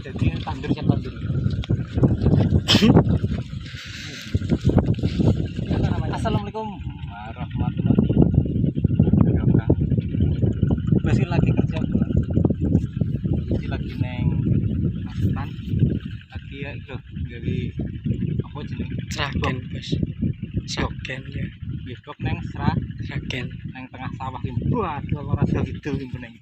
jadi tandur siapa tandur. Assalamualaikum warahmatullahi wabarakatuh. Masih lagi kerja bro. Ini lagi neng masukan. Lagi ya itu dari apa jenis? Sragen bos. Sragen ya. Bioskop neng Sragen neng tengah sawah ini. Wah, kalau rasa gitu neng.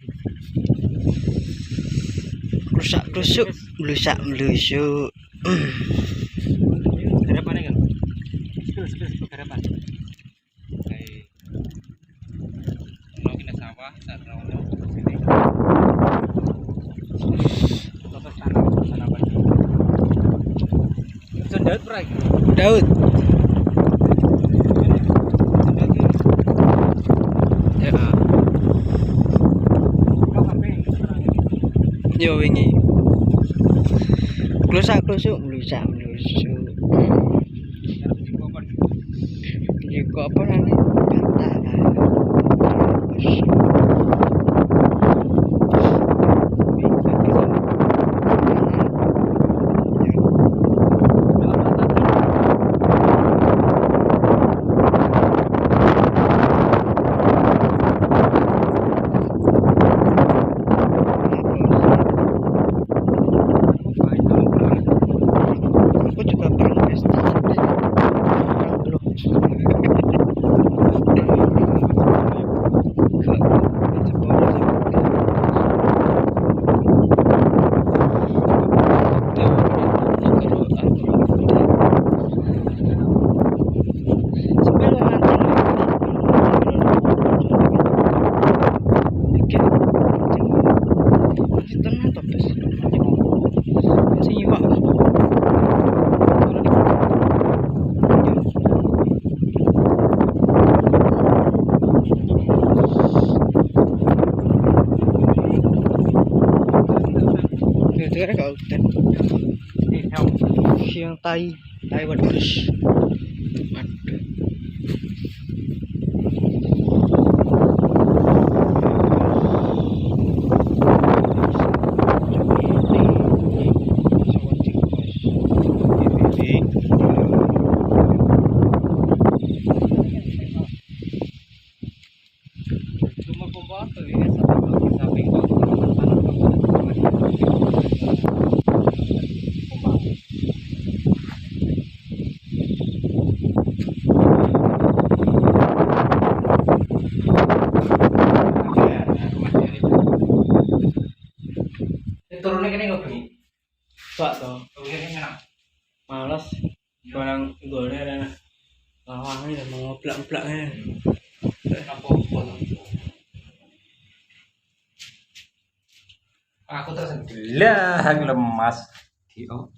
Rusak-rusuk, melusak-melusuk. Garapan kan? Sepil garapan. Kayak kalau kita sawah, tanah sini. Terus tanam padi. Daud perai. Daud. Ya. Yo wingi. Klusak-klusuk, melusak-melusuk. Jika apa namanya? Aku juga pernah Dengar kau hutan siang tai wedhus. Aduh. Turunnya kene kok bengi. Pak toh, Turunnya enak. malas. Barang gone ana lawange dan mau plak-plaknya. Apa-apa. Aku terus gila lemas. Dio.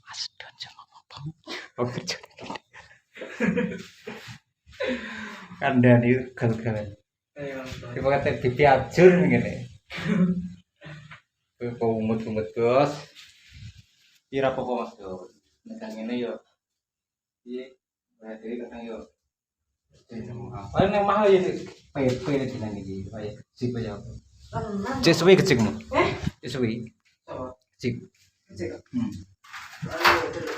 Mas dan jangan apa. Oke. Kandani gal-galan. Ayo. Coba kata pipi ajur ngene. Kok umut-umut bos. Kira apa Mas Bos? Nek ngene yo. Piye? Berarti kadang yo. Apa nek mahal ya PP dinan iki. Kaya sip ya. Cek suwi kecikmu. Cek suwi. Apa? Cek. Cek.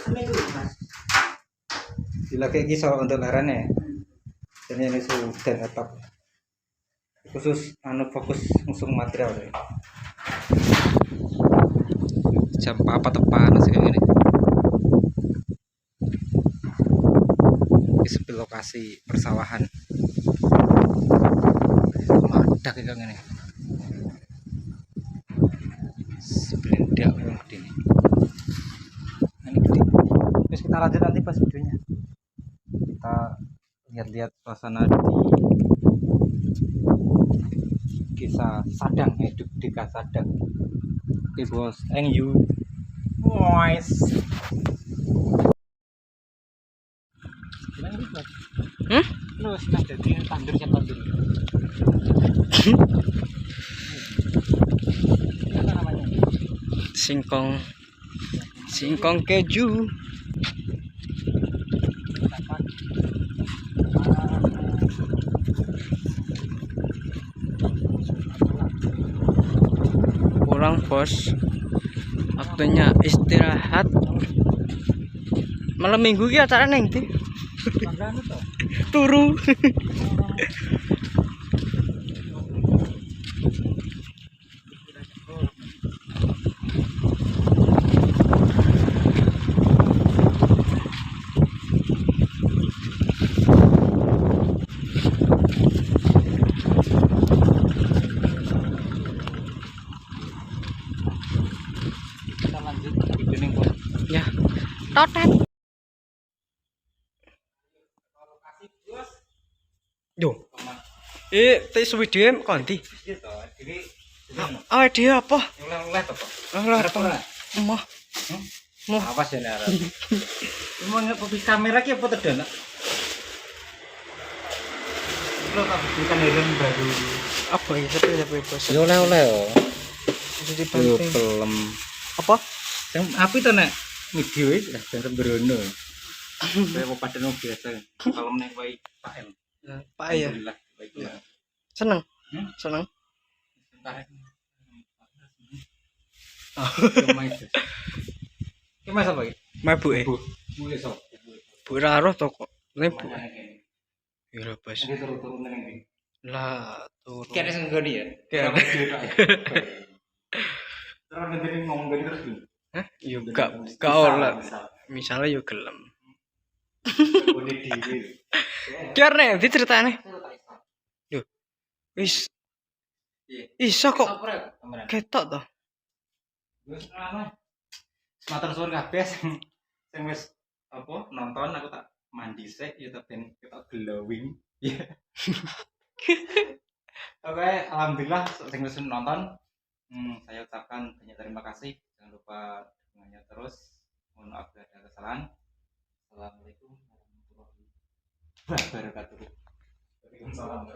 Seminggu Mas. Gila kayak gini soal untuk larane. Dan ini sudah tetap khusus fokus ngusung material deh. Jam apa tepan sih kayak gini. Di sebelah lokasi persawahan. Madak kayak gini. Sebelindak orang gede nih. Ini gede. Terus kita lanjut nanti pas videonya. Kita lihat-lihat suasana di desa Sadang, hidup di desa Sadang. Oke bos, thank you. Boys. Lu sudah jadi tandur siapa tandur? Apa namanya? Singkong keju. Pulang bos, Waktunya istirahat. Malam minggu ki acara neng ndi? Turu. Kita lanjut di kuning pun. Ya. Totet. Lokasi bos. Yo. Kemana? Tes video konti. Gitu. Jadi Dia apa? oleh apa? Lah apa? Mah. Apa sih nih Arab? Mau ngepopi kamera ki apa tedan? Lo tak bukan helm baru. Apa ya? Tapi bos. Ya oleh-oleh yo. Jadi Yo penting. film. Apa? Yang api to nek video iki lah bareng berono. Kayak mau padahal biasa. Kalau meneh wae Pak M. Pak ya. Alhamdulillah, baiklah. Seneng. Hmm? Seneng. Tarik. Mas apa iki? Mabuke. Mulai sok. Bu Raro to kok. Ini bu. Ya lho, Bos. Ini turun-turun nang ndi? Lah turun. Kene sing nggoni ya. Kene. Terus ngene ngomong gini terus gini. Hah? Yo gak ora. Misalnya yo gelem. Boleh dhewe. Karena ndi ceritane? Yo. Wis iso kok ketok to. Wis ana. Matur suwun kabeh sing wis apa nonton aku tak mandi sik ya tak ben ketok glowing. Ya. Oke, alhamdulillah sing wis nonton. Saya ucapkan banyak terima kasih. Jangan lupa dukungannya terus. Mohon maaf bila ada kesalahan. Assalamualaikum warahmatullahi wabarakatuh. Waalaikumsalam.